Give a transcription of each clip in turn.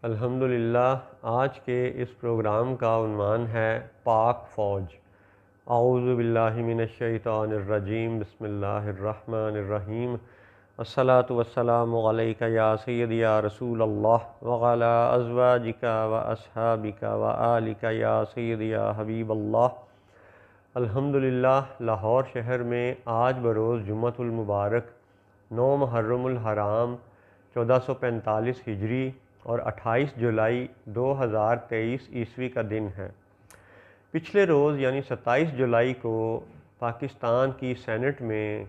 الحمدللہ آج کے اس پروگرام کا عنوان ہے پاک فوج۔ اعوذ باللہ من الشیطان الرجیم، بسم اللہ الرحمن الرحیم۔ الصلاۃ والسلام علیک یا سیدی یا رسول اللہ وعلی ازواجک و اصحابک و آلک یا سیدی یا حبیب اللہ۔ الحمدللہ لاہور شہر میں آج بروز جمعۃ المبارک 9 محرم الحرام 1445 ہجری اور 28 جولائی 2023 عیسوی کا دن ہے۔ پچھلے روز یعنی 27 جولائی کو پاکستان کی سینٹ میں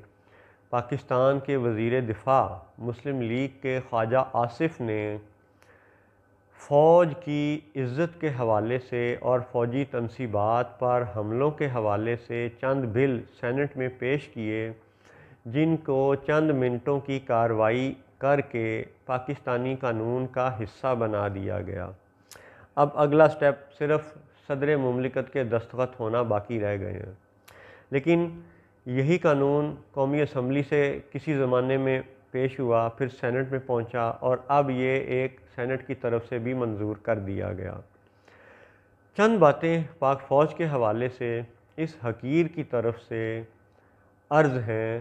پاکستان کے وزیر دفاع مسلم لیگ کے خواجہ آصف نے فوج کی عزت کے حوالے سے اور فوجی تنصیبات پر حملوں کے حوالے سے چند بل سینٹ میں پیش کیے، جن کو چند منٹوں کی کارروائی کر کے پاکستانی قانون کا حصہ بنا دیا گیا۔ اب اگلا سٹیپ صرف صدر مملکت کے دستخط ہونا باقی رہ گئے ہیں، لیکن یہی قانون قومی اسمبلی سے کسی زمانے میں پیش ہوا، پھر سینٹ میں پہنچا اور اب یہ ایک سینٹ کی طرف سے بھی منظور کر دیا گیا۔ چند باتیں پاک فوج کے حوالے سے اس حقیر کی طرف سے عرض ہیں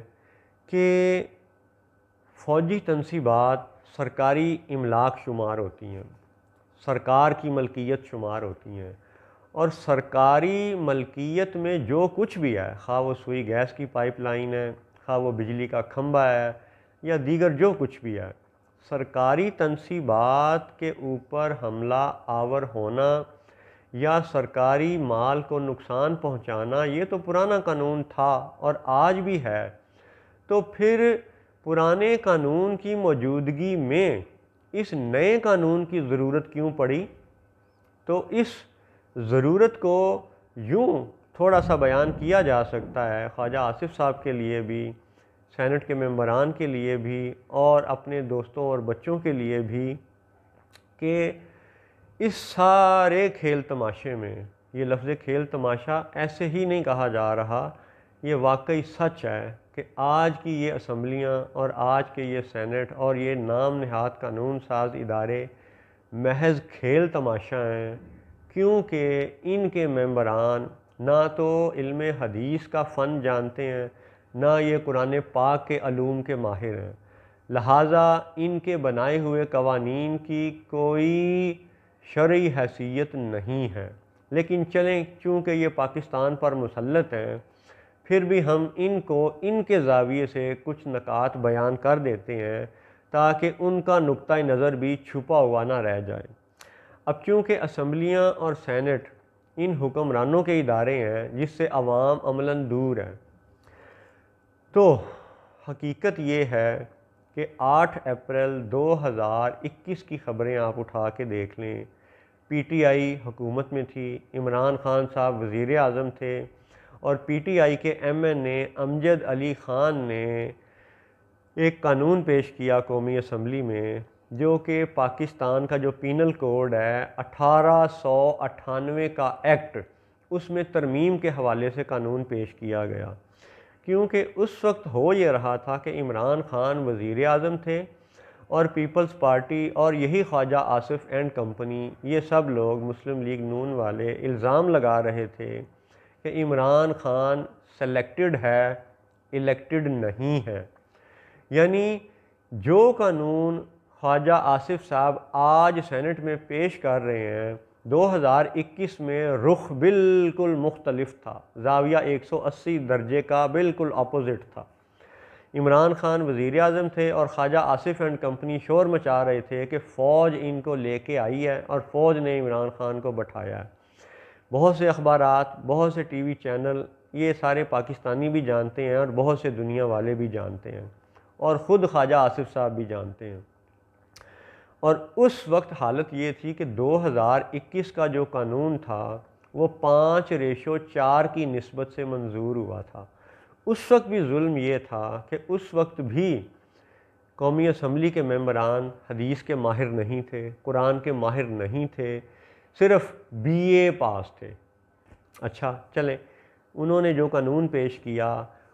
کہ فوجی تنصیبات سرکاری املاک شمار ہوتی ہیں، سرکار کی ملکیت شمار ہوتی ہیں، اور سرکاری ملکیت میں جو کچھ بھی ہے، خواہ وہ سوئی گیس کی پائپ لائن ہے، خواہ وہ بجلی کا کھمبا ہے یا دیگر جو کچھ بھی ہے، سرکاری تنصیبات کے اوپر حملہ آور ہونا یا سرکاری مال کو نقصان پہنچانا یہ تو پرانا قانون تھا اور آج بھی ہے، تو پھر پرانے قانون کی موجودگی میں اس نئے قانون کی ضرورت کیوں پڑی؟ تو اس ضرورت کو یوں تھوڑا سا بیان کیا جا سکتا ہے خواجہ آصف صاحب کے لیے بھی، سینٹ کے ممبران کے لیے بھی اور اپنے دوستوں اور بچوں کے لیے بھی، کہ اس سارے کھیل تماشے میں، یہ لفظ کھیل تماشا ایسے ہی نہیں کہا جا رہا، یہ واقعی سچ ہے کہ آج کی یہ اسمبلیاں اور آج کے یہ سینٹ اور یہ نام نہاد قانون ساز ادارے محض کھیل تماشا ہیں، کیونکہ ان کے ممبران نہ تو علم حدیث کا فن جانتے ہیں، نہ یہ قرآن پاک کے علوم کے ماہر ہیں، لہٰذا ان کے بنائے ہوئے قوانین کی کوئی شرعی حیثیت نہیں ہے۔ لیکن چلیں، چونکہ یہ پاکستان پر مسلط ہیں، پھر بھی ہم ان کو ان کے زاویے سے کچھ نکات بیان کر دیتے ہیں تاکہ ان کا نقطہ نظر بھی چھپا ہوا نہ رہ جائے۔ اب چونکہ اسمبلیاں اور سینٹ ان حکمرانوں کے ادارے ہیں جس سے عوام عملاً دور ہے، تو حقیقت یہ ہے کہ 8 اپریل 2021 کی خبریں آپ اٹھا کے دیکھ لیں، پی ٹی آئی حکومت میں تھی، عمران خان صاحب وزیر اعظم تھے، اور پی ٹی آئی کے ایم این اے امجد علی خان نے ایک قانون پیش کیا قومی اسمبلی میں، جو کہ پاکستان کا جو پینل کوڈ ہے 1898 کا ایکٹ، اس میں ترمیم کے حوالے سے قانون پیش کیا گیا، کیونکہ اس وقت ہو یہ رہا تھا کہ عمران خان وزیر اعظم تھے اور پیپلز پارٹی اور یہی خواجہ آصف اینڈ کمپنی، یہ سب لوگ مسلم لیگ نون والے الزام لگا رہے تھے کہ عمران خان سلیکٹڈ ہے، الیکٹڈ نہیں ہے۔ یعنی جو قانون خواجہ آصف صاحب آج سینٹ میں پیش کر رہے ہیں، 2021 میں رخ بالکل مختلف تھا، زاویہ 180 درجے کا بالکل اپوزٹ تھا۔ عمران خان وزیر اعظم تھے اور خواجہ آصف اینڈ کمپنی شور مچا رہے تھے کہ فوج ان کو لے کے آئی ہے اور فوج نے عمران خان کو بٹھایا ہے۔ بہت سے اخبارات، بہت سے ٹی وی چینل یہ سارے پاکستانی بھی جانتے ہیں اور بہت سے دنیا والے بھی جانتے ہیں، اور خود خواجہ آصف صاحب بھی جانتے ہیں۔ اور اس وقت حالت یہ تھی کہ 2021 کا جو قانون تھا وہ 5:4 کی نسبت سے منظور ہوا تھا۔ اس وقت بھی ظلم یہ تھا کہ اس وقت بھی قومی اسمبلی کے ممبران حدیث کے ماہر نہیں تھے، قرآن کے ماہر نہیں تھے، صرف بی اے پاس تھے۔ اچھا چلیں، انہوں نے جو قانون پیش کیا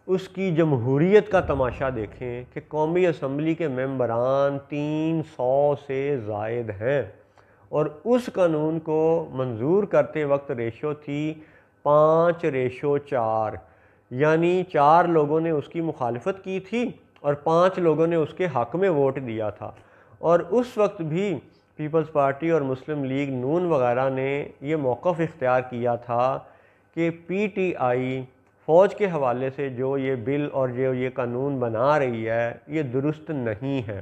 اس کی جمہوریت کا تماشا دیکھیں کہ قومی اسمبلی کے ممبران 300 سے زائد ہیں اور اس قانون کو منظور کرتے وقت ریشو تھی 5:4، یعنی 4 لوگوں نے اس کی مخالفت کی تھی اور 5 لوگوں نے اس کے حق میں ووٹ دیا تھا۔ اور اس وقت بھی پیپلز پارٹی اور مسلم لیگ نون وغیرہ نے یہ موقف اختیار کیا تھا کہ پی ٹی آئی فوج کے حوالے سے جو یہ بل اور جو یہ قانون بنا رہی ہے یہ درست نہیں ہے۔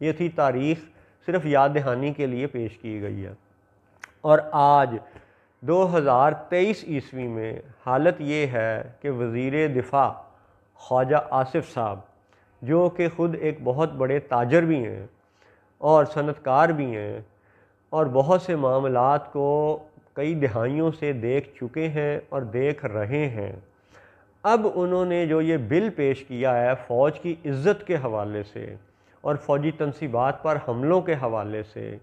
یہ تھی تاریخ صرف یاد دہانی کے لیے پیش کی گئی ہے۔ اور آج 2023 عیسوی میں حالت یہ ہے کہ وزیر دفاع خواجہ آصف صاحب، جو کہ خود ایک بہت بڑے تاجر بھی ہیں اور صنعت کار بھی ہیں اور بہت سے معاملات کو کئی دہائیوں سے دیکھ چکے ہیں اور دیکھ رہے ہیں، اب انہوں نے جو یہ بل پیش کیا ہے فوج کی عزت کے حوالے سے اور فوجی تنصیبات پر حملوں کے حوالے سے،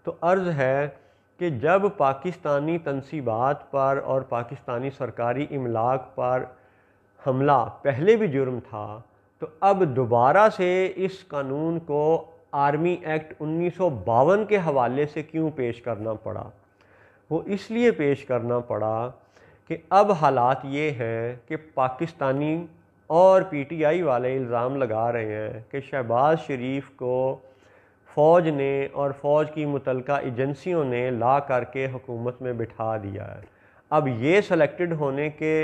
تو عرض ہے کہ جب پاکستانی تنصیبات پر اور پاکستانی سرکاری املاک پر حملہ پہلے بھی جرم تھا، تو اب دوبارہ سے اس قانون کو آرمی ایکٹ 1952 کے حوالے سے کیوں پیش کرنا پڑا؟ وہ اس لیے پیش کرنا پڑا کہ اب حالات یہ ہیں کہ پاکستانی اور پی ٹی آئی والے الزام لگا رہے ہیں کہ شہباز شریف کو فوج نے اور فوج کی متعلقہ ایجنسیوں نے لا کر کے حکومت میں بٹھا دیا ہے۔ اب یہ سلیکٹڈ ہونے کے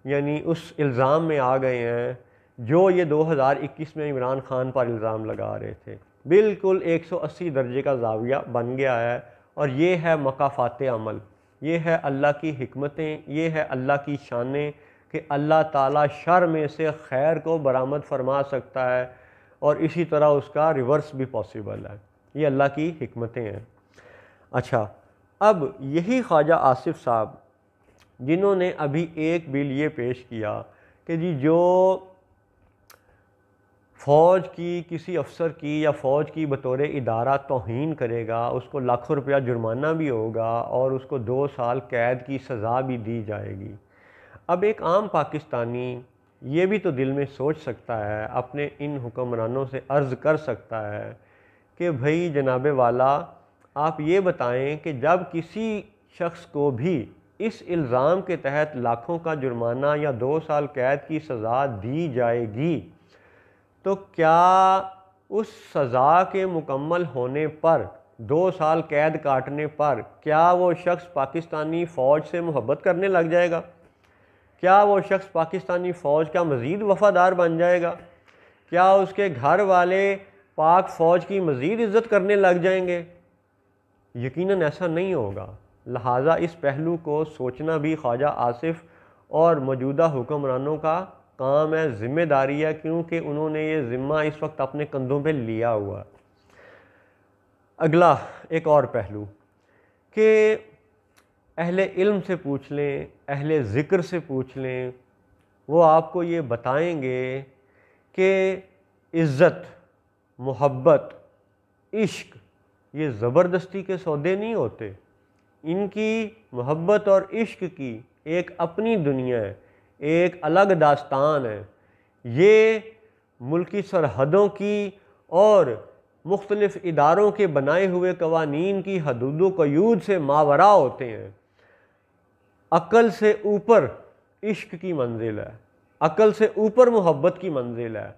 یعنی اس الزام میں آ گئے ہیں جو یہ 2021 میں عمران خان پر الزام لگا رہے تھے۔ بالکل 180 درجے کا زاویہ بن گیا ہے، اور یہ ہے مکافات عمل، یہ ہے اللہ کی حکمتیں، یہ ہے اللہ کی شانیں کہ اللہ تعالیٰ شر میں سے خیر کو برآمد فرما سکتا ہے اور اسی طرح اس کا ریورس بھی پاسبل ہے۔ یہ اللہ کی حکمتیں ہیں۔ اچھا، اب یہی خواجہ آصف صاحب جنہوں نے ابھی ایک بل یہ پیش کیا کہ جی جو فوج کی کسی افسر کی یا فوج کی بطور ادارہ توہین کرے گا اس کو لاکھوں روپیہ جرمانہ بھی ہوگا اور اس کو 2 سال قید کی سزا بھی دی جائے گی۔ اب ایک عام پاکستانی یہ بھی تو دل میں سوچ سکتا ہے، اپنے ان حکمرانوں سے عرض کر سکتا ہے کہ بھئی جناب والا آپ یہ بتائیں کہ جب کسی شخص کو بھی اس الزام کے تحت لاکھوں کا جرمانہ یا 2 سال قید کی سزا دی جائے گی تو کیا اس سزا کے مکمل ہونے پر 2 سال قید کاٹنے پر کیا وہ شخص پاکستانی فوج سے محبت کرنے لگ جائے گا؟ کیا وہ شخص پاکستانی فوج کا مزید وفادار بن جائے گا؟ کیا اس کے گھر والے پاک فوج کی مزید عزت کرنے لگ جائیں گے؟ یقیناً ایسا نہیں ہوگا۔ لہٰذا اس پہلو کو سوچنا بھی خواجہ آصف اور موجودہ حکمرانوں کا کام ہے، ذمہ داری ہے، کیونکہ انہوں نے یہ ذمہ اس وقت اپنے کندھوں پہ لیا ہوا۔ اگلا ایک اور پہلو کہ اہل علم سے پوچھ لیں، اہل ذکر سے پوچھ لیں، وہ آپ کو یہ بتائیں گے کہ عزت، محبت، عشق یہ زبردستی کے سودے نہیں ہوتے۔ ان کی محبت اور عشق کی ایک اپنی دنیا ہے، ایک الگ داستان ہے۔ یہ ملکی سرحدوں کی اور مختلف اداروں کے بنائے ہوئے قوانین کی حدود و قیود سے ماوراء ہوتے ہیں۔ عقل سے اوپر عشق کی منزل ہے، عقل سے اوپر محبت کی منزل ہے،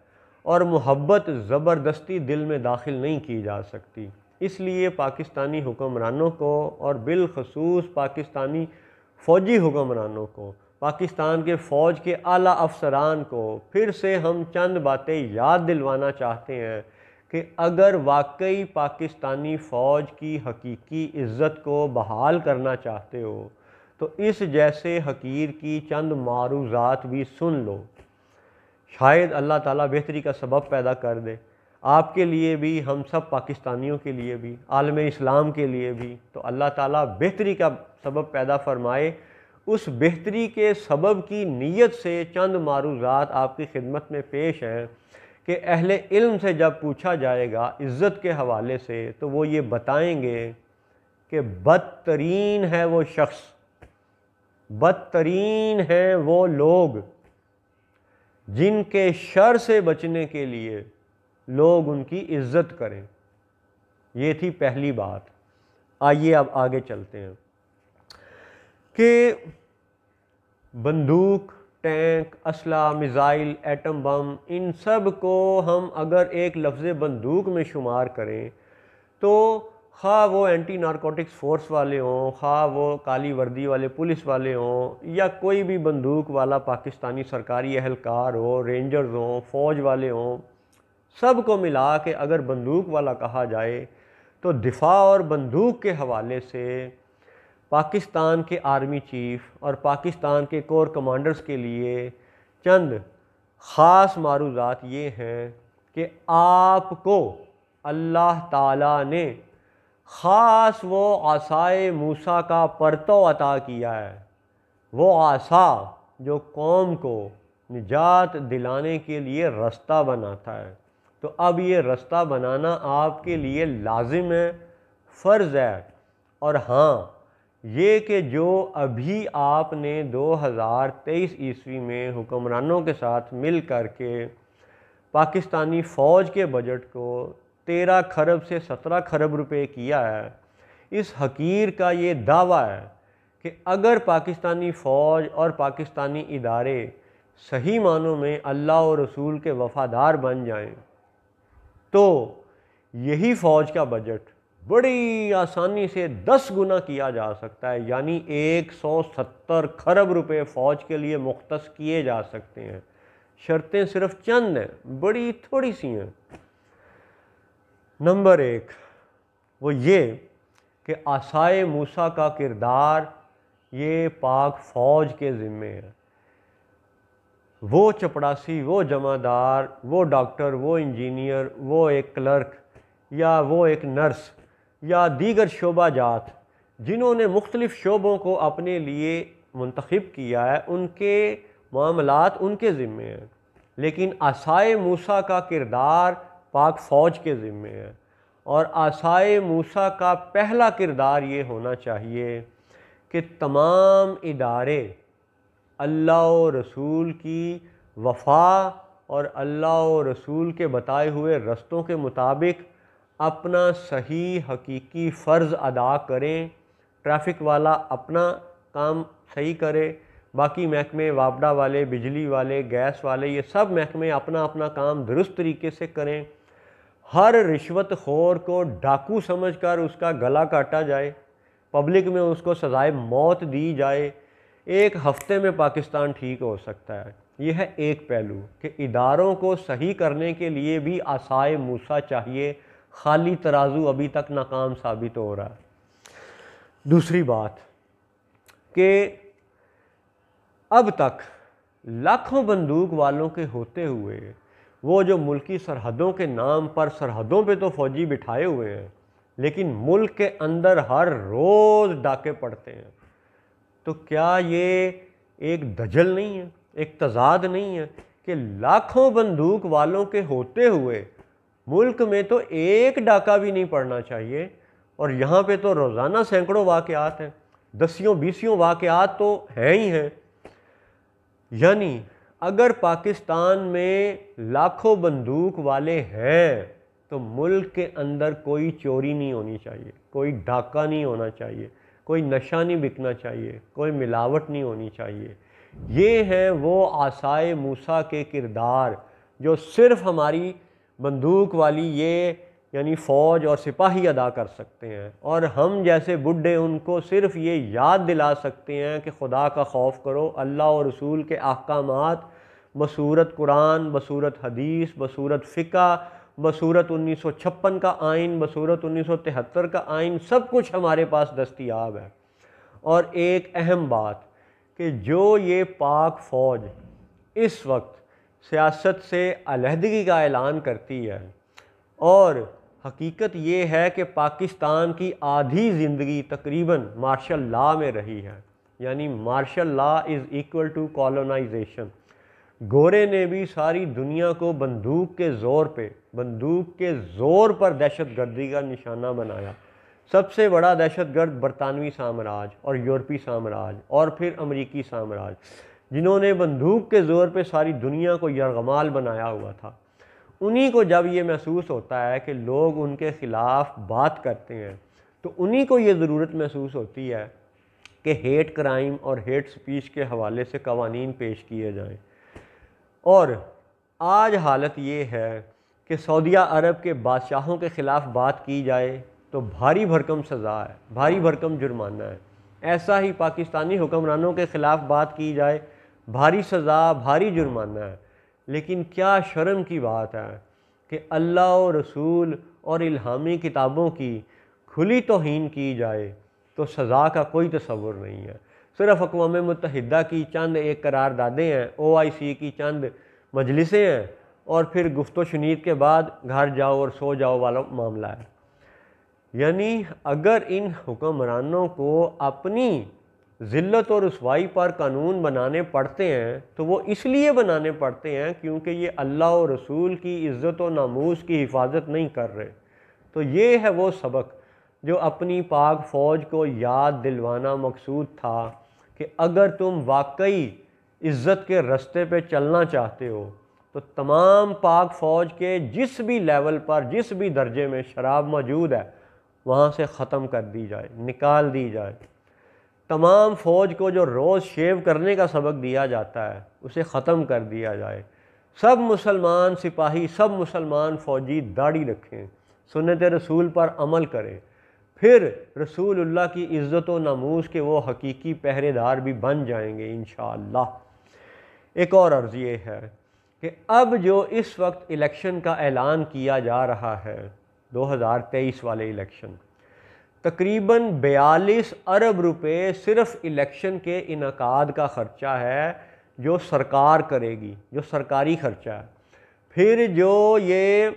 اور محبت زبردستی دل میں داخل نہیں کی جا سکتی۔ اس لیے پاکستانی حکمرانوں کو اور بالخصوص پاکستانی فوجی حکمرانوں کو، پاکستان کے فوج کے اعلیٰ افسران کو پھر سے ہم چند باتیں یاد دلوانا چاہتے ہیں کہ اگر واقعی پاکستانی فوج کی حقیقی عزت کو بحال کرنا چاہتے ہو تو اس جیسے حقیر کی چند معروضات بھی سن لو، شاید اللہ تعالیٰ بہتری کا سبب پیدا کر دے، آپ کے لیے بھی، ہم سب پاکستانیوں کے لیے بھی، عالم اسلام کے لیے بھی، تو اللہ تعالیٰ بہتری کا سبب پیدا فرمائے۔ اس بہتری کے سبب کی نیت سے چند معروضات آپ کی خدمت میں پیش ہیں کہ اہل علم سے جب پوچھا جائے گا عزت کے حوالے سے تو وہ یہ بتائیں گے کہ بدترین ہے وہ شخص، بدترین ہیں وہ لوگ جن کے شر سے بچنے کے لیے لوگ ان کی عزت کریں۔ یہ تھی پہلی بات۔ آئیے اب آگے چلتے ہیں کہ بندوق، ٹینک، اسلحہ، میزائل، ایٹم بم، ان سب کو ہم اگر ایک لفظ بندوق میں شمار کریں تو خواہ وہ اینٹی نارکوٹکس فورس والے ہوں، خواہ وہ کالی وردی والے پولیس والے ہوں، یا کوئی بھی بندوق والا پاکستانی سرکاری اہلکار ہو، رینجرز ہوں، فوج والے ہوں، سب کو ملا کے اگر بندوق والا کہا جائے تو دفاع اور بندوق کے حوالے سے پاکستان کے آرمی چیف اور پاکستان کے کور کمانڈرز کے لیے چند خاص معروضات یہ ہیں کہ آپ کو اللہ تعالیٰ نے خاص وہ عصائے موسیٰ کا پرتو عطا کیا ہے، وہ عصا جو قوم کو نجات دلانے کے لیے رستہ بناتا ہے۔ تو اب یہ رستہ بنانا آپ کے لیے لازم ہے، فرض ہے۔ اور ہاں یہ کہ جو ابھی آپ نے 2023 عیسوی میں حکمرانوں کے ساتھ مل کر کے پاکستانی فوج کے بجٹ کو 13 کھرب سے 17 کھرب روپے کیا ہے، اس حقیر کا یہ دعویٰ ہے کہ اگر پاکستانی فوج اور پاکستانی ادارے صحیح معنوں میں اللہ اور رسول کے وفادار بن جائیں تو یہی فوج کا بجٹ بڑی آسانی سے 10 گنا کیا جا سکتا ہے، یعنی 170 کھرب روپے فوج کے لیے مختص کیے جا سکتے ہیں۔ شرطیں صرف چند ہیں، بڑی تھوڑی سی ہیں۔ نمبر 1 وہ یہ کہ عصائے موسیٰ کا کردار یہ پاک فوج کے ذمے ہے۔ وہ چپڑاسی، وہ جمعدار، وہ ڈاکٹر، وہ انجینئر، وہ ایک کلرک یا وہ ایک نرس یا دیگر شعبہ جات جنہوں نے مختلف شعبوں کو اپنے لیے منتخب کیا ہے، ان کے معاملات ان کے ذمے ہیں، لیکن عصائے موسیٰ کا کردار پاک فوج کے ذمے ہے۔ اور عصائے موسیٰ کا پہلا کردار یہ ہونا چاہیے کہ تمام ادارے اللہ و رسول کی وفا اور اللہ و رسول کے بتائے ہوئے رستوں کے مطابق اپنا صحیح حقیقی فرض ادا کریں۔ ٹریفک والا اپنا کام صحیح کرے، باقی محکمے وابڈا والے، بجلی والے، گیس والے، یہ سب محکمے اپنا اپنا کام درست طریقے سے کریں۔ ہر رشوت خور کو ڈاکو سمجھ کر اس کا گلا کاٹا جائے، پبلک میں اس کو سزائے موت دی جائے۔ ایک ہفتے میں پاکستان ٹھیک ہو سکتا ہے۔ یہ ہے ایک پہلو کہ اداروں کو صحیح کرنے کے لیے بھی عصائے موسیٰ چاہیے، خالی ترازو ابھی تک ناکام ثابت ہو رہا ہے۔ دوسری بات کہ اب تک لاکھوں بندوق والوں کے ہوتے ہوئے وہ جو ملکی سرحدوں کے نام پر سرحدوں پہ تو فوجی بٹھائے ہوئے ہیں، لیکن ملک کے اندر ہر روز ڈاکے پڑتے ہیں، تو کیا یہ ایک دجل نہیں ہے، ایک تضاد نہیں ہے کہ لاکھوں بندوق والوں کے ہوتے ہوئے ملک میں تو ایک ڈاکہ بھی نہیں پڑنا چاہیے، اور یہاں پہ تو روزانہ سینکڑوں واقعات ہیں، 10-20 واقعات تو ہیں ہی ہیں۔ یعنی اگر پاکستان میں لاکھوں بندوق والے ہیں تو ملک کے اندر کوئی چوری نہیں ہونی چاہیے، کوئی ڈاکہ نہیں ہونا چاہیے، کوئی نشہ نہیں بکنا چاہیے، کوئی ملاوٹ نہیں ہونی چاہیے۔ یہ ہیں وہ عصائے موسیٰ کے کردار جو صرف ہماری بندوق والی یہ یعنی فوج اور سپاہی ادا کر سکتے ہیں، اور ہم جیسے بڈھے ان کو صرف یہ یاد دلا سکتے ہیں کہ خدا کا خوف کرو، اللہ اور رسول کے احکامات بصورت قرآن، بصورت حدیث، بصورت فقہ، بصورت 1956 کا آئین، بصورت 1973 کا آئین، سب کچھ ہمارے پاس دستیاب ہے۔ اور ایک اہم بات کہ جو یہ پاک فوج اس وقت سیاست سے علیحدگی کا اعلان کرتی ہے، اور حقیقت یہ ہے کہ پاکستان کی آدھی زندگی تقریباً مارشل لا میں رہی ہے، یعنی martial law is equal to colonisation. گورے نے بھی ساری دنیا کو بندوق کے زور پر دہشت گردی کا نشانہ بنایا۔ سب سے بڑا دہشت گرد برطانوی سامراج اور یورپی سامراج اور پھر امریکی سامراج، جنہوں نے بندوق کے زور پہ ساری دنیا کو یرغمال بنایا ہوا تھا۔ انہی کو جب یہ محسوس ہوتا ہے کہ لوگ ان کے خلاف بات کرتے ہیں تو انہی کو یہ ضرورت محسوس ہوتی ہے کہ ہیٹ کرائم اور ہیٹ سپیچ کے حوالے سے قوانین پیش کیے جائیں۔ اور آج حالت یہ ہے کہ سعودیہ عرب کے بادشاہوں کے خلاف بات کی جائے تو بھاری بھرکم سزا ہے، بھاری بھرکم جرمانہ ہے۔ ایسا ہی پاکستانی حکمرانوں کے خلاف بات کی جائے، بھاری سزا، بھاری جرمانہ ہے۔ لیکن کیا شرم کی بات ہے کہ اللہ و رسول اور الہامی کتابوں کی کھلی توہین کی جائے تو سزا کا کوئی تصور نہیں ہے۔ صرف اقوام متحدہ کی چند ایک قراردادیں ہیں، OIC کی چند مجلسیں ہیں، اور پھر گفت و شنید کے بعد گھر جاؤ اور سو جاؤ والا معاملہ ہے۔ یعنی اگر ان حکمرانوں کو اپنی ذلت اور رسوائی پر قانون بنانے پڑتے ہیں تو وہ اس لیے بنانے پڑتے ہیں کیونکہ یہ اللہ و رسول کی عزت و ناموس کی حفاظت نہیں کر رہے۔ تو یہ ہے وہ سبق جو اپنی پاک فوج کو یاد دلوانا مقصود تھا کہ اگر تم واقعی عزت کے رستے پہ چلنا چاہتے ہو تو تمام پاک فوج کے جس بھی لیول پر، جس بھی درجے میں شراب موجود ہے وہاں سے ختم کر دی جائے، نکال دی جائے۔ تمام فوج کو جو روز شیو کرنے کا سبق دیا جاتا ہے اسے ختم کر دیا جائے۔ سب مسلمان سپاہی، سب مسلمان فوجی داڑھی رکھیں، سنت رسول پر عمل کریں، پھر رسول اللہ کی عزت و ناموس کے وہ حقیقی پہرے دار بھی بن جائیں گے انشاءاللہ۔ ایک اور عرض یہ ہے کہ اب جو اس وقت الیکشن کا اعلان کیا جا رہا ہے، 2023 والے الیکشن، تقریباً 42 ارب روپے صرف الیکشن کے انعقاد کا خرچہ ہے جو سرکار کرے گی، جو سرکاری خرچہ ہے۔ پھر جو یہ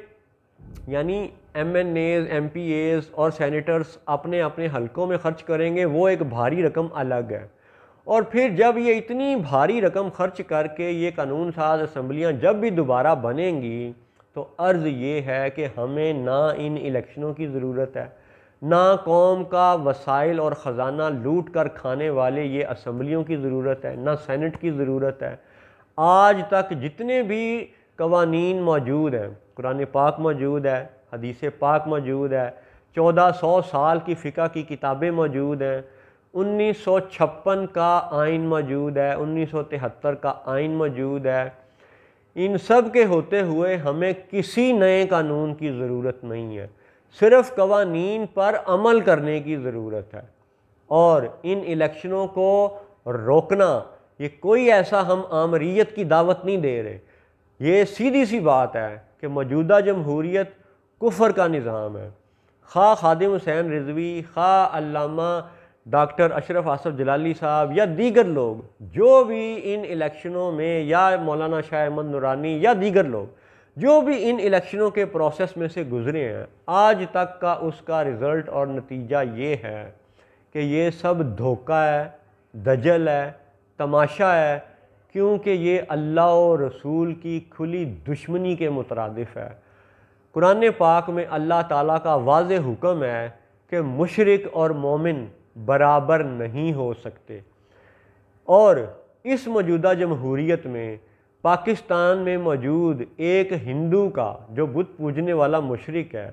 یعنی MNAs، MPAs اور سینیٹرز اپنے اپنے حلقوں میں خرچ کریں گے، وہ ایک بھاری رقم الگ ہے۔ اور پھر جب یہ اتنی بھاری رقم خرچ کر کے یہ قانون ساز اسمبلیاں جب بھی دوبارہ بنیں گی تو عرض یہ ہے کہ ہمیں نہ ان الیکشنوں کی ضرورت ہے، نہ قوم کا وسائل اور خزانہ لوٹ کر کھانے والے یہ اسمبلیوں کی ضرورت ہے، نہ سینٹ کی ضرورت ہے۔ آج تک جتنے بھی قوانین موجود ہیں، قرآن پاک موجود ہے، حدیث پاک موجود ہے، 1400 سال کی فقہ کی کتابیں موجود ہیں، 1956 کا آئین موجود ہے، 1973 کا آئین موجود ہے۔ ان سب کے ہوتے ہوئے ہمیں کسی نئے قانون کی ضرورت نہیں ہے، صرف قوانین پر عمل کرنے کی ضرورت ہے۔ اور ان الیکشنوں کو روکنا، یہ کوئی ایسا ہم آمریت کی دعوت نہیں دے رہے، یہ سیدھی سی بات ہے کہ موجودہ جمہوریت کفر کا نظام ہے۔ خواہ خادم حسین رضوی، خواہ علامہ ڈاکٹر اشرف آصف جلالی صاحب یا دیگر لوگ جو بھی ان الیکشنوں میں، یا مولانا شاہ احمد نورانی یا دیگر لوگ جو بھی ان الیکشنوں کے پروسیس میں سے گزرے ہیں، آج تک کا اس کا رزلٹ اور نتیجہ یہ ہے کہ یہ سب دھوکہ ہے، دجل ہے، تماشا ہے، کیونکہ یہ اللہ و رسول کی کھلی دشمنی کے مترادف ہے۔ قرآن پاک میں اللہ تعالیٰ کا واضح حکم ہے کہ مشرک اور مومن برابر نہیں ہو سکتے، اور اس موجودہ جمہوریت میں پاکستان میں موجود ایک ہندو کا جو بت پوجنے والا مشرک ہے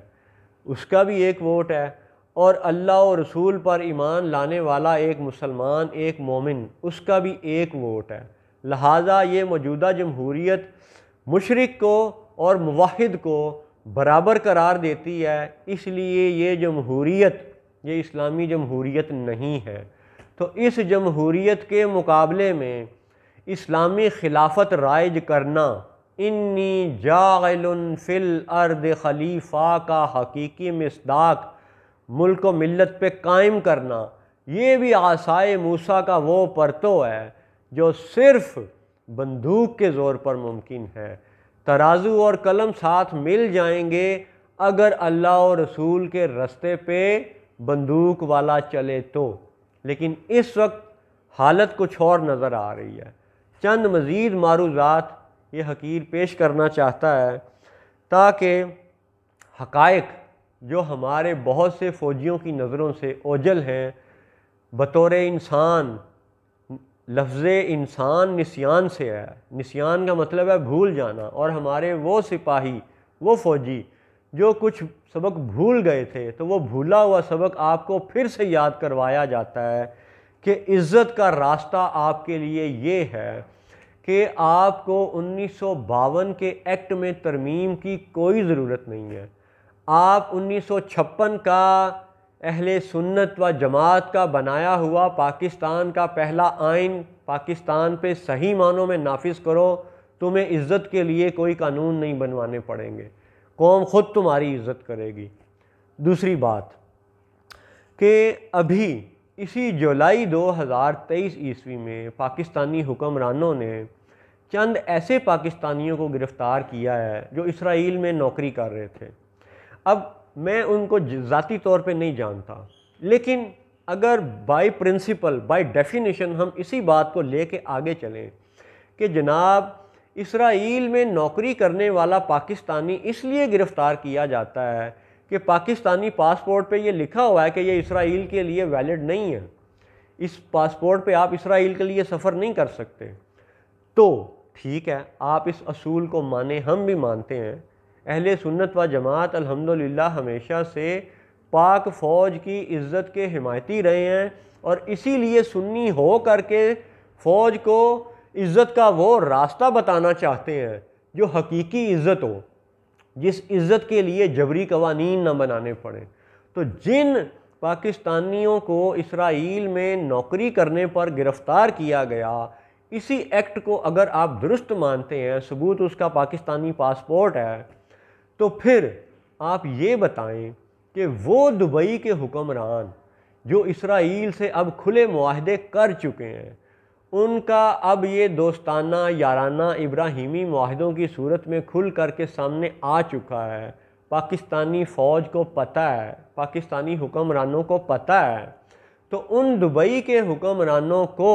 اس کا بھی ایک ووٹ ہے، اور اللہ و رسول پر ایمان لانے والا ایک مسلمان، ایک مومن، اس کا بھی ایک ووٹ ہے۔ لہٰذا یہ موجودہ جمہوریت مشرک کو اور موحد کو برابر قرار دیتی ہے، اس لیے یہ جمہوریت، یہ اسلامی جمہوریت نہیں ہے۔ تو اس جمہوریت کے مقابلے میں اسلامی خلافت رائج کرنا، انی جاعل فی الارض خلیفہ کا حقیقی مصداق ملک و ملت پہ قائم کرنا، یہ بھی عصائے موسیٰ کا وہ پرتو ہے جو صرف بندوق کے زور پر ممکن ہے۔ ترازو اور قلم ساتھ مل جائیں گے اگر اللہ اور رسول کے رستے پہ بندوق والا چلے تو، لیکن اس وقت حالت کچھ اور نظر آ رہی ہے۔ چند مزید معروضات یہ حقیر پیش کرنا چاہتا ہے تاکہ حقائق جو ہمارے بہت سے فوجیوں کی نظروں سے اوجھل ہیں، بطور انسان، لفظ انسان نسیان سے ہے، نسیان کا مطلب ہے بھول جانا، اور ہمارے وہ سپاہی، وہ فوجی جو کچھ سبق بھول گئے تھے تو وہ بھولا ہوا سبق آپ کو پھر سے یاد کروایا جاتا ہے کہ عزت کا راستہ آپ کے لیے یہ ہے کہ آپ کو 1952 کے ایکٹ میں ترمیم کی کوئی ضرورت نہیں ہے۔ آپ 1956 کا اہل سنت و جماعت کا بنایا ہوا پاکستان کا پہلا آئین پاکستان پہ صحیح معنوں میں نافذ کرو، تمہیں عزت کے لیے کوئی قانون نہیں بنوانے پڑیں گے، قوم خود تمہاری عزت کرے گی۔ دوسری بات کہ ابھی اسی جولائی 2023 عیسوی میں پاکستانی حکمرانوں نے چند ایسے پاکستانیوں کو گرفتار کیا ہے جو اسرائیل میں نوکری کر رہے تھے۔ اب میں ان کو ذاتی طور پہ نہیں جانتا، لیکن اگر بائی پرنسپل بائی ڈیفینیشن ہم اسی بات کو لے کے آگے چلیں کہ جناب اسرائیل میں نوکری کرنے والا پاکستانی اس لیے گرفتار کیا جاتا ہے کہ پاکستانی پاسپورٹ پہ یہ لکھا ہوا ہے کہ یہ اسرائیل کے لیے ویلڈ نہیں ہے، اس پاسپورٹ پہ آپ اسرائیل کے لیے سفر نہیں کر سکتے، تو ٹھیک ہے آپ اس اصول کو مانیں، ہم بھی مانتے ہیں۔ اہل سنت و جماعت الحمدللہ ہمیشہ سے پاک فوج کی عزت کے حمایتی رہے ہیں، اور اسی لیے سنی ہو کر کے فوج کو عزت کا وہ راستہ بتانا چاہتے ہیں جو حقیقی عزت ہو، جس عزت کے لیے جبری قوانین نہ بنانے پڑیں۔ تو جن پاکستانیوں کو اسرائیل میں نوکری کرنے پر گرفتار کیا گیا، اسی ایکٹ کو اگر آپ درست مانتے ہیں، ثبوت اس کا پاکستانی پاسپورٹ ہے، تو پھر آپ یہ بتائیں کہ وہ دبئی کے حکمران جو اسرائیل سے اب کھلے معاہدے کر چکے ہیں، ان کا اب یہ دوستانہ یارانہ ابراہیمی معاہدوں کی صورت میں کھل کر کے سامنے آ چکا ہے، پاکستانی فوج کو پتہ ہے، پاکستانی حکمرانوں کو پتہ ہے، تو ان دبئی کے حکمرانوں کو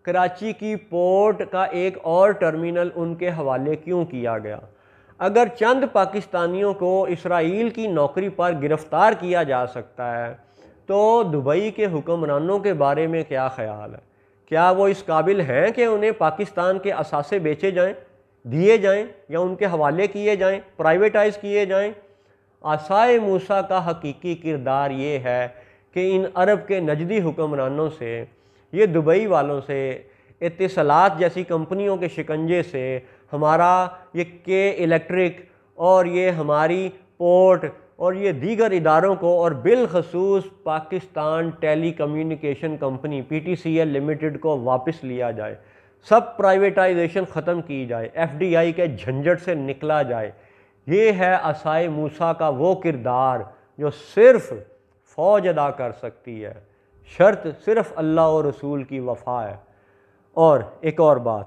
کراچی کی پورٹ کا ایک اور ٹرمینل ان کے حوالے کیوں کیا گیا؟ اگر چند پاکستانیوں کو اسرائیل کی نوکری پر گرفتار کیا جا سکتا ہے تو دبئی کے حکمرانوں کے بارے میں کیا خیال ہے؟ کیا وہ اس قابل ہیں کہ انہیں پاکستان کے اثاثے بیچے جائیں، دیے جائیں، یا ان کے حوالے کیے جائیں، پرائیویٹائز کیے جائیں؟ عصائے موسیٰ کا حقیقی کردار یہ ہے کہ ان عرب کے نجدی حکمرانوں سے، یہ دبئی والوں سے، اتصالات جیسی کمپنیوں کے شکنجے سے، ہمارا یہ کے الیکٹرک اور یہ ہماری پورٹ اور یہ دیگر اداروں کو، اور بالخصوص پاکستان ٹیلی کمیونیکیشن کمپنی PTCL لمیٹڈ کو واپس لیا جائے، سب پرائیویٹائزیشن ختم کی جائے، FDI کے جھنجٹ سے نکلا جائے۔ یہ ہے عصائے موسیٰ کا وہ کردار جو صرف فوج ادا کر سکتی ہے، شرط صرف اللہ اور رسول کی وفا ہے۔ اور ایک اور بات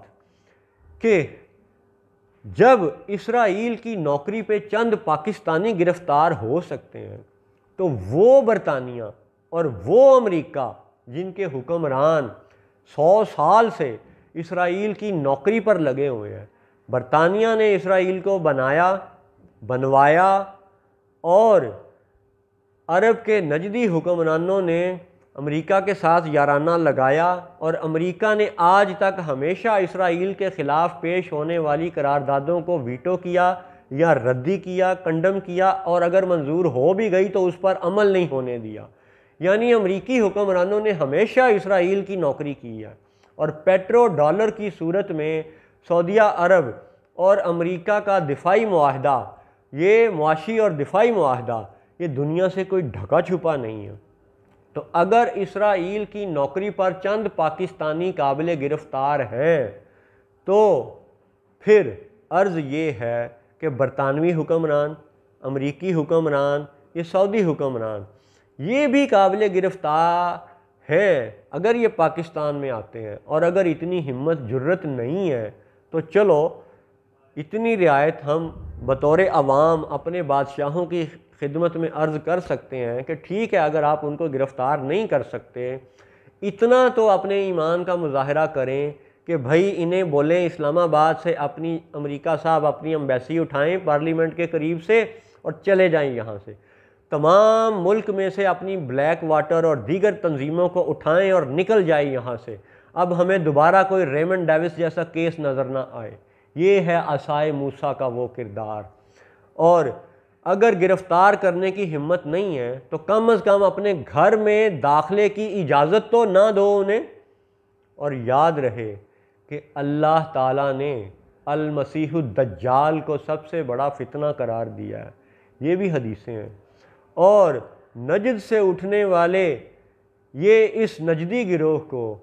کہ جب اسرائیل کی نوکری پہ چند پاکستانی گرفتار ہو سکتے ہیں تو وہ برطانیہ اور وہ امریکہ جن کے حکمران 100 سال سے اسرائیل کی نوکری پر لگے ہوئے ہیں، برطانیہ نے اسرائیل کو بنوایا اور عرب کے نجدی حکمرانوں نے امریکہ کے ساتھ یارانہ لگایا، اور امریکہ نے آج تک ہمیشہ اسرائیل کے خلاف پیش ہونے والی قراردادوں کو ویٹو کیا یا ردی کیا، کنڈم کیا، اور اگر منظور ہو بھی گئی تو اس پر عمل نہیں ہونے دیا۔ یعنی امریکی حکمرانوں نے ہمیشہ اسرائیل کی نوکری کی ہے، اور پیٹرو ڈالر کی صورت میں سعودیہ عرب اور امریکہ کا دفاعی معاہدہ، یہ معاشی اور دفاعی معاہدہ، یہ دنیا سے کوئی ڈھکا چھپا نہیں ہے۔ تو اگر اسرائیل کی نوکری پر چند پاکستانی قابل گرفتار ہیں تو پھر عرض یہ ہے کہ برطانوی حکمران، امریکی حکمران، یہ سعودی حکمران، یہ بھی قابل گرفتار ہیں اگر یہ پاکستان میں آتے ہیں، اور اگر اتنی ہمت جرت نہیں ہے تو چلو اتنی رعایت ہم بطور عوام اپنے بادشاہوں کی خدمت میں عرض کر سکتے ہیں کہ ٹھیک ہے اگر آپ ان کو گرفتار نہیں کر سکتے، اتنا تو اپنے ایمان کا مظاہرہ کریں کہ بھائی انہیں بولیں اسلام آباد سے اپنی امریکہ صاحب اپنی ایمبیسی اٹھائیں پارلیمنٹ کے قریب سے اور چلے جائیں یہاں سے، تمام ملک میں سے اپنی بلیک واٹر اور دیگر تنظیموں کو اٹھائیں اور نکل جائیں یہاں سے، اب ہمیں دوبارہ کوئی ریمنڈ ڈیوس جیسا کیس نظر نہ آئے۔ یہ ہے عصائے موسیٰ کا وہ کردار۔ اور اگر گرفتار کرنے کی ہمت نہیں ہے تو کم از کم اپنے گھر میں داخلے کی اجازت تو نہ دو انہیں۔ اور یاد رہے کہ اللہ تعالیٰ نے المسیح الدجال کو سب سے بڑا فتنہ قرار دیا ہے، یہ بھی حدیثیں ہیں۔ اور نجد سے اٹھنے والے یہ اس نجدی گروہ کو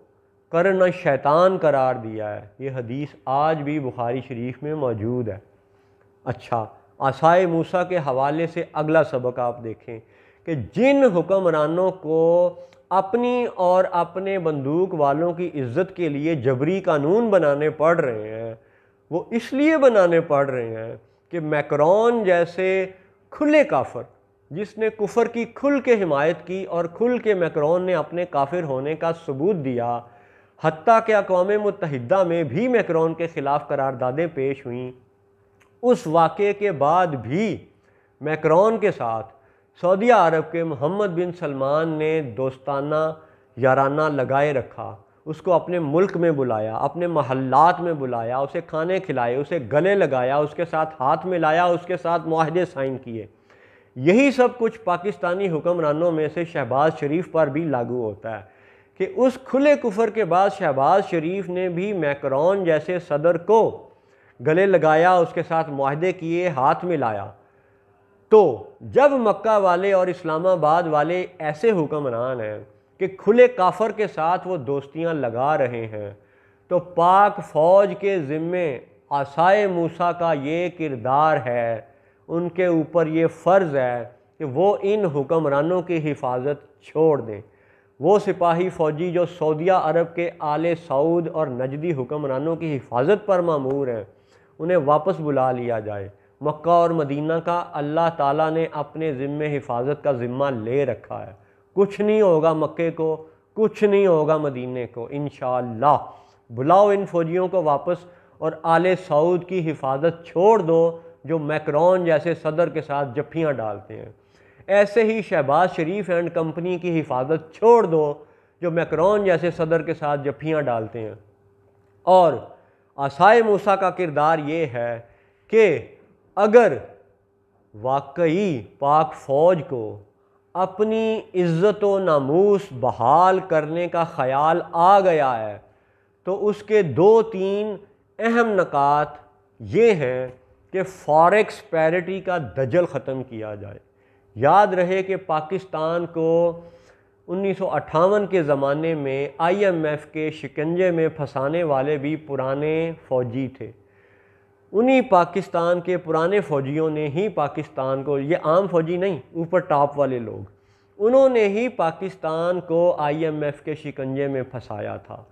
قرن شیطان قرار دیا ہے، یہ حدیث آج بھی بخاری شریف میں موجود ہے۔ اچھا، عصائے موسیٰ کے حوالے سے اگلا سبق آپ دیکھیں کہ جن حکمرانوں کو اپنی اور اپنے بندوق والوں کی عزت کے لیے جبری قانون بنانے پڑ رہے ہیں، وہ اس لیے بنانے پڑ رہے ہیں کہ میکرون جیسے کھلے کافر، جس نے کفر کی کھل کے حمایت کی اور کھل کے میکرون نے اپنے کافر ہونے کا ثبوت دیا، حتیٰ کہ اقوام متحدہ میں بھی میکرون کے خلاف قراردادیں پیش ہوئیں، اس واقعے کے بعد بھی میکرون کے ساتھ سعودیہ عرب کے محمد بن سلمان نے دوستانہ یارانہ لگائے رکھا، اس کو اپنے ملک میں بلایا، اپنے محلات میں بلایا، اسے کھانے کھلائے، اسے گلے لگایا، اس کے ساتھ ہاتھ ملایا، اس کے ساتھ معاہدے سائن کیے۔ یہی سب کچھ پاکستانی حکمرانوں میں سے شہباز شریف پر بھی لاگو ہوتا ہے کہ اس کھلے کفر کے بعد شہباز شریف نے بھی میکرون جیسے صدر کو گلے لگایا، اس کے ساتھ معاہدے کیے، ہاتھ ملایا۔ تو جب مکہ والے اور اسلام آباد والے ایسے حکمران ہیں کہ کھلے کافر کے ساتھ وہ دوستیاں لگا رہے ہیں، تو پاک فوج کے ذمے عصائے موسیٰ کا یہ کردار ہے، ان کے اوپر یہ فرض ہے کہ وہ ان حکمرانوں کی حفاظت چھوڑ دیں۔ وہ سپاہی فوجی جو سعودیہ عرب کے آل سعود اور نجدی حکمرانوں کی حفاظت پر مامور ہیں، انہیں واپس بلا لیا جائے۔ مکہ اور مدینہ کا اللہ تعالیٰ نے اپنے ذمے حفاظت کا ذمہ لے رکھا ہے، کچھ نہیں ہوگا مکے کو، کچھ نہیں ہوگا مدینے کو انشاءاللہ۔ بلاؤ ان فوجیوں کو واپس اور آل سعود کی حفاظت چھوڑ دو جو میکرون جیسے صدر کے ساتھ جفیاں ڈالتے ہیں۔ ایسے ہی شہباز شریف اینڈ کمپنی کی حفاظت چھوڑ دو جو میکرون جیسے صدر کے ساتھ جفیاں ڈالتے ہیں۔ اور عصائے موسیٰ کا کردار یہ ہے کہ اگر واقعی پاک فوج کو اپنی عزت و ناموس بحال کرنے کا خیال آ گیا ہے تو اس کے دو تین اہم نکات یہ ہیں کہ فاریکس پیرٹی کا دجل ختم کیا جائے۔ یاد رہے کہ پاکستان کو 1958 کے زمانے میں آئی ایم ایف کے شکنجے میں پھنسانے والے بھی پرانے فوجی تھے۔ انہی پاکستان کے پرانے فوجیوں نے ہی پاکستان کو، یہ عام فوجی نہیں، اوپر ٹاپ والے لوگ، انہوں نے ہی پاکستان کو آئی ایم ایف کے شکنجے میں پھنسایا تھا۔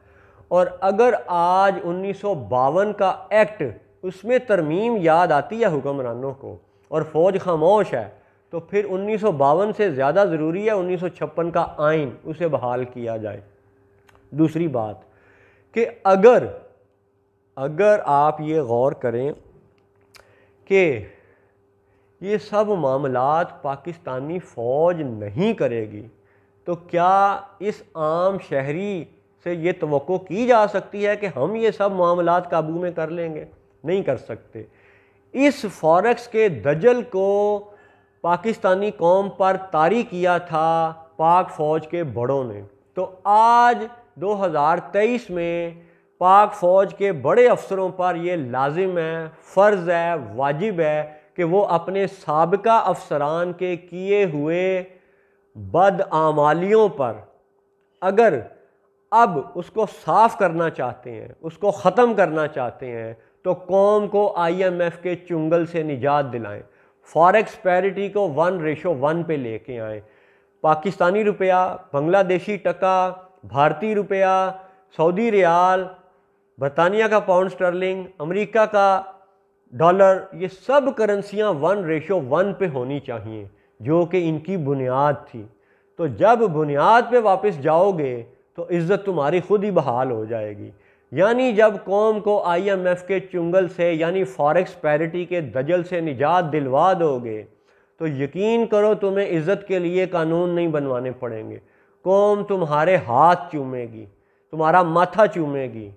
اور اگر آج 1952 کا ایکٹ، اس میں ترمیم یاد آتی ہے حکمرانوں کو اور فوج خاموش ہے، تو پھر 1952 سے زیادہ ضروری ہے 1956 کا آئین، اسے بحال کیا جائے۔ دوسری بات کہ اگر آپ یہ غور کریں کہ یہ سب معاملات پاکستانی فوج نہیں کرے گی تو کیا اس عام شہری سے یہ توقع کی جا سکتی ہے کہ ہم یہ سب معاملات قابو میں کر لیں گے؟ نہیں کر سکتے۔ اس فاریکس کے دجل کو پاکستانی قوم پر طاری کیا تھا پاک فوج کے بڑوں نے۔ تو آج 2023 میں پاک فوج کے بڑے افسروں پر یہ لازم ہے، فرض ہے، واجب ہے کہ وہ اپنے سابقہ افسران کے کیے ہوئے بدعمالیوں پر اگر اب اس کو صاف کرنا چاہتے ہیں، اس کو ختم کرنا چاہتے ہیں، تو قوم کو آئی ایم ایف کے چنگل سے نجات دلائیں، فاریکس پیرٹی کو 1:1 پہ لے کے آئیں۔ پاکستانی روپیہ، بنگلہ دیشی ٹکا، بھارتی روپیہ، سعودی ریال، برطانیہ کا پاؤنڈ سٹرلنگ، امریکہ کا ڈالر، یہ سب کرنسیاں 1:1 پہ ہونی چاہیے، جو کہ ان کی بنیاد تھی۔ تو جب بنیاد پہ واپس جاؤ گے تو عزت تمہاری خود ہی بحال ہو جائے گی۔ یعنی جب قوم کو آئی ایم ایف کے چنگل سے، یعنی فاریکس پیرٹی کے دجل سے نجات دلوا دو گے تو یقین کرو تمہیں عزت کے لیے قانون نہیں بنوانے پڑیں گے، قوم تمہارے ہاتھ چومے گی، تمہارا ماتھا چومے گی۔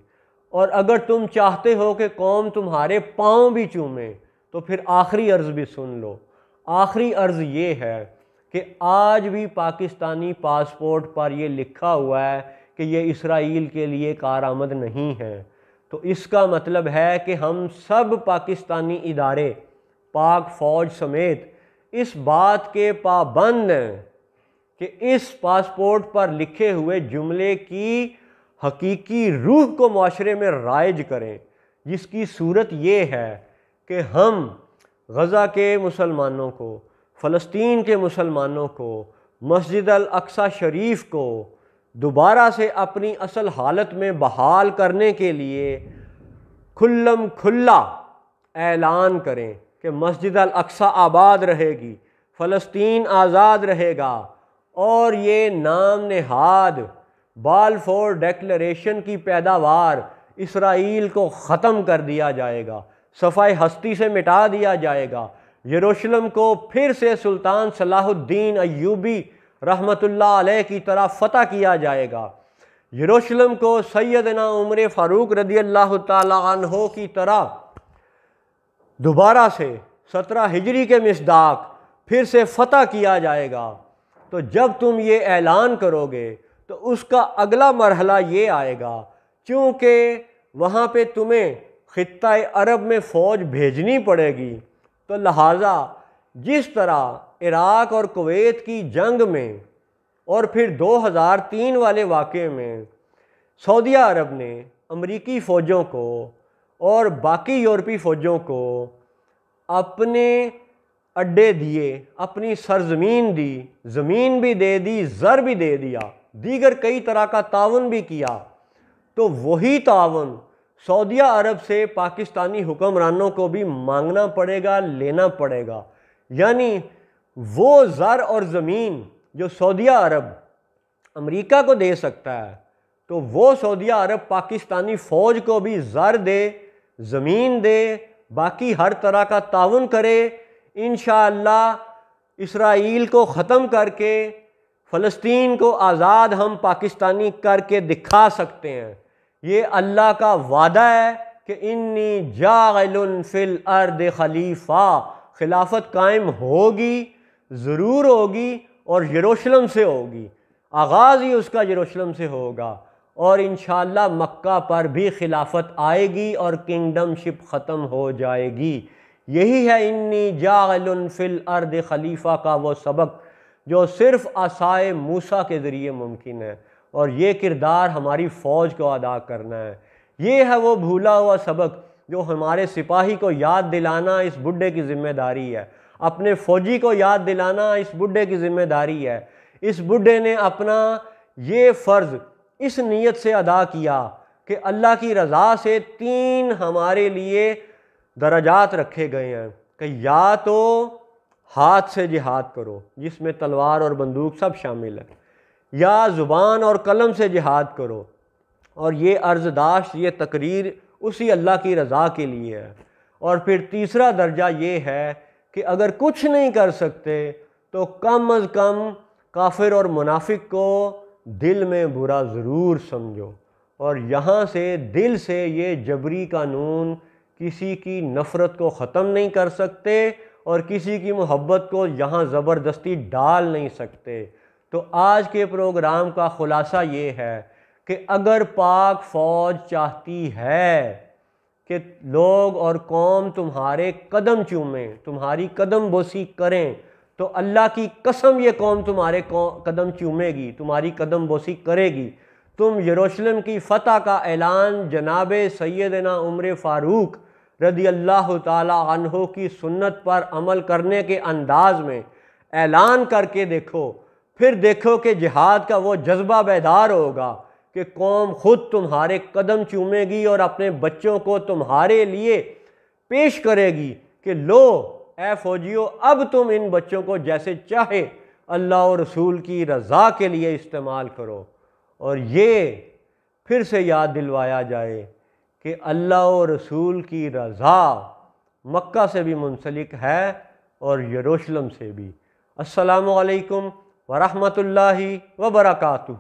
اور اگر تم چاہتے ہو کہ قوم تمہارے پاؤں بھی چومے تو پھر آخری عرض بھی سن لو، آخری عرض یہ ہے کہ آج بھی پاکستانی پاسپورٹ پر یہ لکھا ہوا ہے کہ یہ اسرائیل کے لیے کارآمد نہیں ہے، تو اس کا مطلب ہے کہ ہم سب پاکستانی ادارے پاک فوج سمیت اس بات کے پابند ہیں کہ اس پاسپورٹ پر لکھے ہوئے جملے کی حقیقی روح کو معاشرے میں رائج کریں، جس کی صورت یہ ہے کہ ہم غزہ کے مسلمانوں کو، فلسطین کے مسلمانوں کو، مسجد الاقصی شریف کو دوبارہ سے اپنی اصل حالت میں بحال کرنے کے لیے کھلم کھلا اعلان کریں کہ مسجد الاقصی آباد رہے گی، فلسطین آزاد رہے گا، اور یہ نام نہاد بالفور ڈیکلریشن کی پیداوار اسرائیل کو ختم کر دیا جائے گا، صفحہ ہستی سے مٹا دیا جائے گا، یروشلم کو پھر سے سلطان صلاح الدین ایوبی رحمۃ اللہ علیہ کی طرح فتح کیا جائے گا، یروشلم کو سیدنا عمر فاروق رضی اللہ تعالی عنہ کی طرح دوبارہ سے 17 ہجری کے مصداق پھر سے فتح کیا جائے گا۔ تو جب تم یہ اعلان کرو گے تو اس کا اگلا مرحلہ یہ آئے گا، چونکہ وہاں پہ تمہیں خطہ عرب میں فوج بھیجنی پڑے گی، تو لہٰذا جس طرح عراق اور کویت کی جنگ میں اور پھر 2003 والے واقعے میں سعودیہ عرب نے امریکی فوجوں کو اور باقی یورپی فوجوں کو اپنے اڈے دیے، اپنی سرزمین دی، زمین بھی دے دی، زر بھی دے دیا، دیگر کئی طرح کا تعاون بھی کیا، تو وہی تعاون سعودیہ عرب سے پاکستانی حکمرانوں کو بھی مانگنا پڑے گا، لینا پڑے گا۔ یعنی وہ زر اور زمین جو سعودیہ عرب امریکہ کو دے سکتا ہے، تو وہ سعودیہ عرب پاکستانی فوج کو بھی زر دے، زمین دے، باقی ہر طرح کا تعاون کرے۔ انشاءاللہ اسرائیل کو ختم کر کے فلسطین کو آزاد ہم پاکستانی کر کے دکھا سکتے ہیں۔ یہ اللہ کا وعدہ ہے کہ انی جاعل فی الارض خلیفہ، خلافت قائم ہوگی، ضرور ہوگی، اور یروشلم سے ہوگی، آغاز ہی اس کا یروشلم سے ہوگا، اور انشاءاللہ مکہ پر بھی خلافت آئے گی اور کنگڈم شپ ختم ہو جائے گی۔ یہی ہے انی جاعل فی الارض خلیفہ کا وہ سبق جو صرف عصائے موسیٰ کے ذریعے ممکن ہے، اور یہ کردار ہماری فوج کو ادا کرنا ہے۔ یہ ہے وہ بھولا ہوا سبق جو ہمارے سپاہی کو یاد دلانا اس بڈھے کی ذمہ داری ہے، اپنے فوجی کو یاد دلانا اس بڈھے کی ذمہ داری ہے۔ اس بڈھے نے اپنا یہ فرض اس نیت سے ادا کیا کہ اللہ کی رضا سے 3 ہمارے لیے درجات رکھے گئے ہیں کہ یا تو ہاتھ سے جہاد کرو، جس میں تلوار اور بندوق سب شامل ہے، یا زبان اور قلم سے جہاد کرو، اور یہ عرضداشت، یہ تقریر اسی اللہ کی رضا کے لیے ہے۔ اور پھر تیسرا درجہ یہ ہے کہ اگر کچھ نہیں کر سکتے تو کم از کم کافر اور منافق کو دل میں برا ضرور سمجھو، اور یہاں سے دل سے یہ جبری قانون کسی کی نفرت کو ختم نہیں کر سکتے اور کسی کی محبت کو یہاں زبردستی ڈال نہیں سکتے۔ تو آج کے پروگرام کا خلاصہ یہ ہے کہ اگر پاک فوج چاہتی ہے کہ لوگ اور قوم تمہارے قدم چومیں، تمہاری قدم بوسی کریں، تو اللہ کی قسم یہ قوم تمہارے قدم چومے گی، تمہاری قدم بوسی کرے گی۔ تم یروشلم کی فتح کا اعلان جناب سیدنا عمر فاروق رضی اللہ تعالی عنہ کی سنت پر عمل کرنے کے انداز میں اعلان کر کے دیکھو، پھر دیکھو کہ جہاد کا وہ جذبہ بیدار ہوگا کہ قوم خود تمہارے قدم چومے گی اور اپنے بچوں کو تمہارے لیے پیش کرے گی کہ لو اے فوجیو، اب تم ان بچوں کو جیسے چاہے اللہ اور رسول کی رضا کے لیے استعمال کرو۔ اور یہ پھر سے یاد دلوایا جائے کہ اللہ اور رسول کی رضا مکہ سے بھی منسلک ہے اور یروشلم سے بھی۔ السلام علیکم ورحمۃ اللہ وبرکاتہ۔